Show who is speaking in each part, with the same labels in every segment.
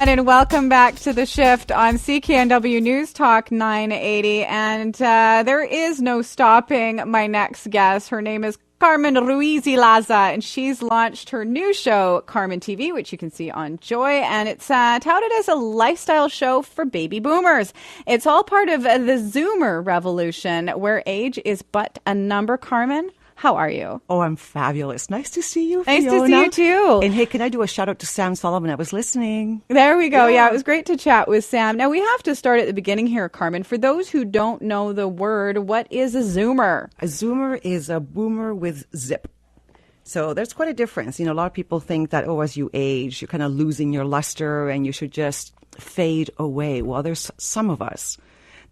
Speaker 1: And welcome back to The Shift on CKNW News Talk 980. And there is no stopping my next guest. Her name is Carmen Ruiz-Ilaza, and she's launched her new show, CarmenTV, which you can see on Joy, and it's touted as a lifestyle show for baby boomers. It's all part of the Zoomer revolution, where age is but a number. Carmen, how are you?
Speaker 2: Oh, I'm fabulous. Nice to see you, Fiona.
Speaker 1: Nice to see you, too.
Speaker 2: And hey, can I do a shout out to Sam Sullivan? I was listening.
Speaker 1: There we go. Yeah, it was great to chat with Sam. Now, we have to start at the beginning here, Carmen. For those who don't know the word, what is a Zoomer?
Speaker 2: A Zoomer is a boomer with zip. So there's quite a difference. You know, a lot of people think that, as you age, you're kind of losing your luster and you should just fade away. Well, there's some of us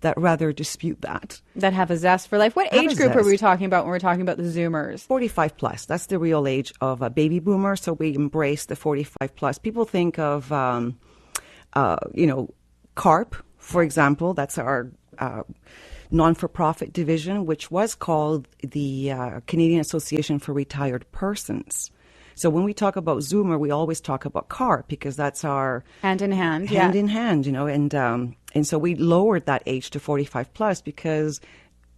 Speaker 2: that rather dispute that.
Speaker 1: That have a zest for life. What age group are we talking about when we're talking about the Zoomers?
Speaker 2: 45 plus. That's the real age of a baby boomer. So we embrace the 45 plus. People think of, CARP, for example. That's our non-for-profit division, which was called the Canadian Association for Retired Persons. So when we talk about Zoomer, we always talk about CARP because that's our
Speaker 1: hand in hand,
Speaker 2: and so we lowered that age to 45 plus because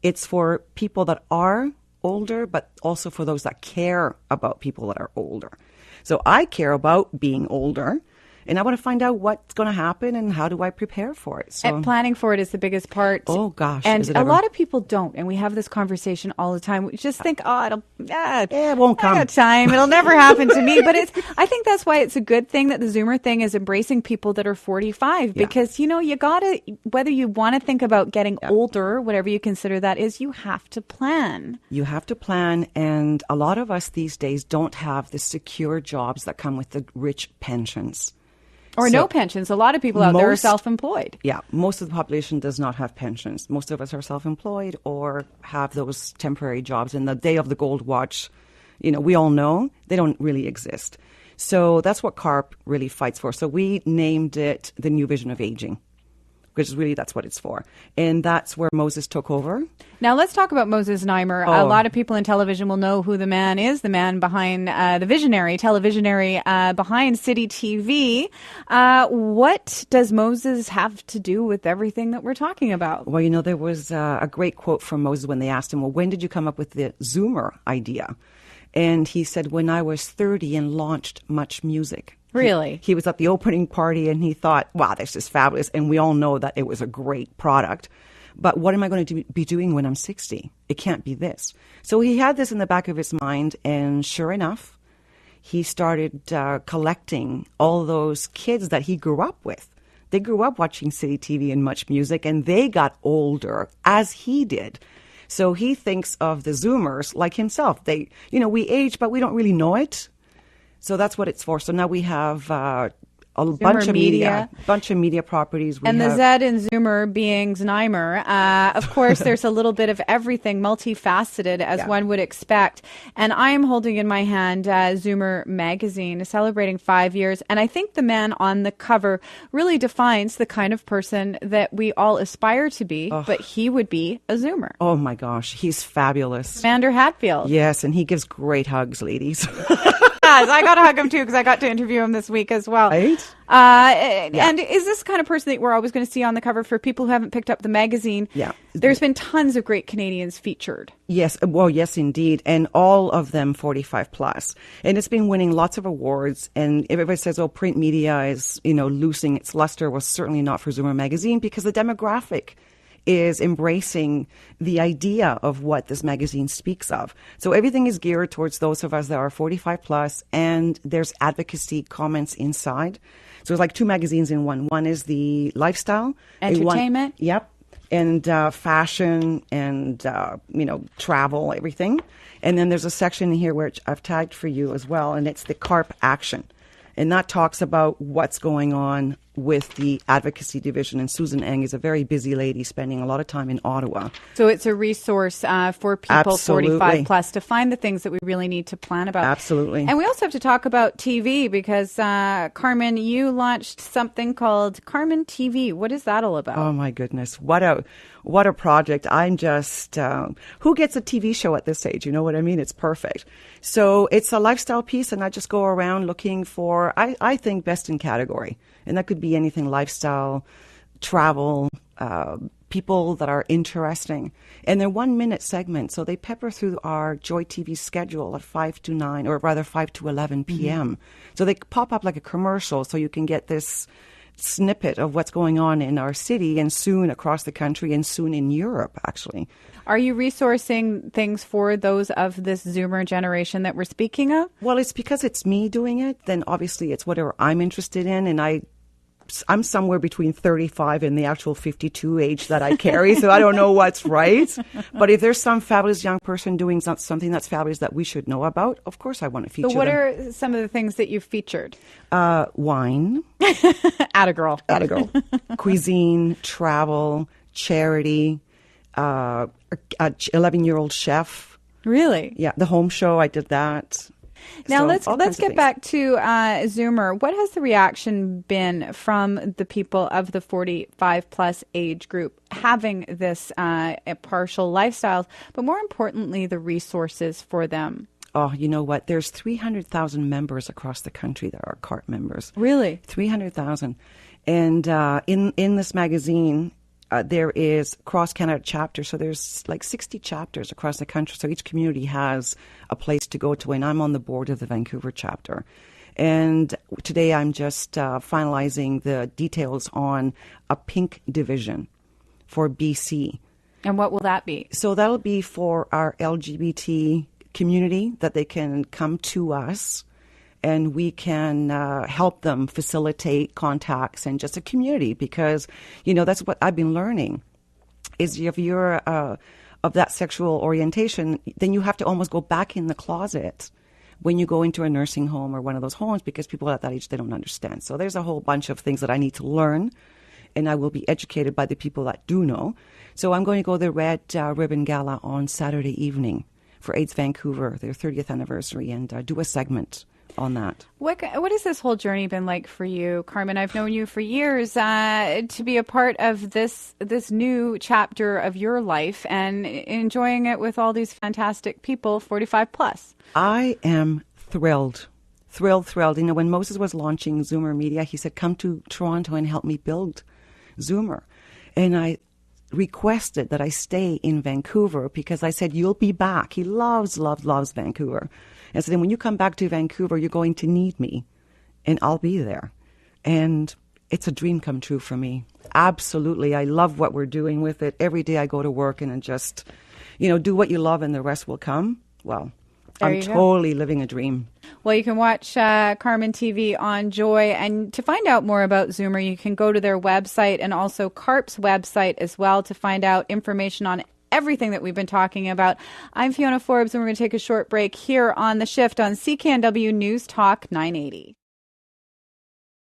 Speaker 2: it's for people that are older, but also for those that care about people that are older. So I care about being older. And I want to find out what's going to happen and how do I prepare for it.
Speaker 1: So, and planning for it is the biggest part.
Speaker 2: Oh, gosh.
Speaker 1: And a lot of people don't. And we have this conversation all the time. We just think, it won't come. I got time. It'll never happen to me. But I think that's why it's a good thing that the Zoomer thing is embracing people that are 45. Because, you got to, whether you want to think about getting older, whatever you consider that is, you have to plan.
Speaker 2: You have to plan. And a lot of us these days don't have the secure jobs that come with the rich pensions.
Speaker 1: Or no pensions. A lot of people out there are self-employed.
Speaker 2: Yeah, most of the population does not have pensions. Most of us are self-employed or have those temporary jobs. And the day of the gold watch, we all know they don't really exist. So that's what CARP really fights for. So we named it the New Vision of Aging, because really that's what it's for. And that's where Moses took over.
Speaker 1: Now let's talk about Moses Znaimer. A lot of people in television will know who the man is, the man behind the televisionary behind City TV. What does Moses have to do with everything that we're talking about?
Speaker 2: Well, there was a great quote from Moses when they asked him, well, when did you come up with the Zoomer idea? And he said, when I was 30 and launched Much Music.
Speaker 1: Really?
Speaker 2: He was at the opening party and he thought, wow, this is fabulous. And we all know that it was a great product. But what am I going to be doing when I'm 60? It can't be this. So he had this in the back of his mind. And sure enough, he started collecting all those kids that he grew up with. They grew up watching City TV and Much Music, and they got older as he did. So he thinks of the Zoomers like himself. We age, but we don't really know it. So that's what it's for. So now we have a bunch of media properties.
Speaker 1: The Z in Zoomer being Znaimer. Of course, there's a little bit of everything, multifaceted, as one would expect. And I am holding in my hand Zoomer magazine, celebrating 5 years. And I think the man on the cover really defines the kind of person that we all aspire to be. But he would be a Zoomer.
Speaker 2: Oh, my gosh. He's fabulous.
Speaker 1: Commander Hatfield.
Speaker 2: Yes, and he gives great hugs, ladies.
Speaker 1: I got to hug him, too, because I got to interview him this week as well.
Speaker 2: Right?
Speaker 1: And is this the kind of person that we're always going to see on the cover? For people who haven't picked up the magazine, there's been tons of great Canadians featured.
Speaker 2: Yes. Well, yes, indeed. And all of them 45 plus. And it's been winning lots of awards. And everybody says, print media is, losing its luster. Well, certainly not for Zoomer magazine, because the demographic is embracing the idea of what this magazine speaks of. So everything is geared towards those of us that are 45 plus, and there's advocacy comments inside. So it's like two magazines in one. One is the lifestyle.
Speaker 1: Entertainment.
Speaker 2: And fashion and, travel, everything. And then there's a section here where I've tagged for you as well, and it's the CARP Action. And that talks about what's going on with the advocacy division. And Susan Eng is a very busy lady spending a lot of time in Ottawa.
Speaker 1: So it's a resource for people 45 plus to find the things that we really need to plan about.
Speaker 2: Absolutely.
Speaker 1: And we also have to talk about TV because, Carmen, you launched something called CarmenTV. What is that all about?
Speaker 2: Oh, my goodness. What a what a project. I'm just, who gets a TV show at this age? You know what I mean? It's perfect. So it's a lifestyle piece, and I just go around looking for, I think, best in category. And that could be anything: lifestyle, travel, people that are interesting. And they're 1 minute segments, so they pepper through our Joy TV schedule at 5 to 9, or rather 5 to 11 p.m. So they pop up like a commercial, so you can get this snippet of what's going on in our city, and soon across the country, and soon in Europe, actually.
Speaker 1: Are you resourcing things for those of this Zoomer generation that we're speaking of?
Speaker 2: Well, it's because it's me doing it, then obviously it's whatever I'm interested in, and I'm somewhere between 35 and the actual 52 age that I carry, so I don't know what's right. But if there's some fabulous young person doing something that's fabulous that we should know about, of course I want to feature them.
Speaker 1: So what are some of the things that you've featured?
Speaker 2: Wine.
Speaker 1: Atta girl.
Speaker 2: Cuisine, travel, charity, 11-year-old chef.
Speaker 1: Really?
Speaker 2: Yeah, the home show, I did that.
Speaker 1: Now
Speaker 2: So,
Speaker 1: let's get back to Zoomer. What has the reaction been from the people of the 45 plus age group having this partial lifestyle, but more importantly, the resources for them?
Speaker 2: Oh, you know what? There's 300,000 members across the country that are CART members.
Speaker 1: Really?
Speaker 2: 300,000. And in this magazine, there is cross-Canada chapter, so there's like 60 chapters across the country. So each community has a place to go to, and I'm on the board of the Vancouver chapter. And today I'm just finalizing the details on a pink division for BC.
Speaker 1: And what will that be?
Speaker 2: So that'll be for our LGBT community, that they can come to us and we can help them facilitate contacts and just a community, because, you know, that's what I've been learning is if you're of that sexual orientation, then you have to almost go back in the closet when you go into a nursing home or one of those homes, because people at that age, they don't understand. So there's a whole bunch of things that I need to learn, and I will be educated by the people that do know. So I'm going to go to the Red Ribbon Gala on Saturday evening for AIDS Vancouver, their 30th anniversary, and do a segment on that.
Speaker 1: What has this whole journey been like for you, Carmen? I've known you for years to be a part of this new chapter of your life and enjoying it with all these fantastic people, 45 plus.
Speaker 2: I am thrilled. You know, when Moses was launching Zoomer Media, he said, come to Toronto and help me build Zoomer. And I requested that I stay in Vancouver because I said, you'll be back. He loves Vancouver. And so then when you come back to Vancouver, you're going to need me, and I'll be there. And it's a dream come true for me. Absolutely. I love what we're doing with it. Every day I go to work and just, you know, do what you love and the rest will come. Well, I'm totally living a dream.
Speaker 1: Well, you can watch CarmenTV on Joy. And to find out more about Zoomer, you can go to their website and also CARP's website as well to find out information on everything that we've been talking about. I'm Fiona Forbes, and we're going to take a short break here on The Shift on CKNW News Talk 980.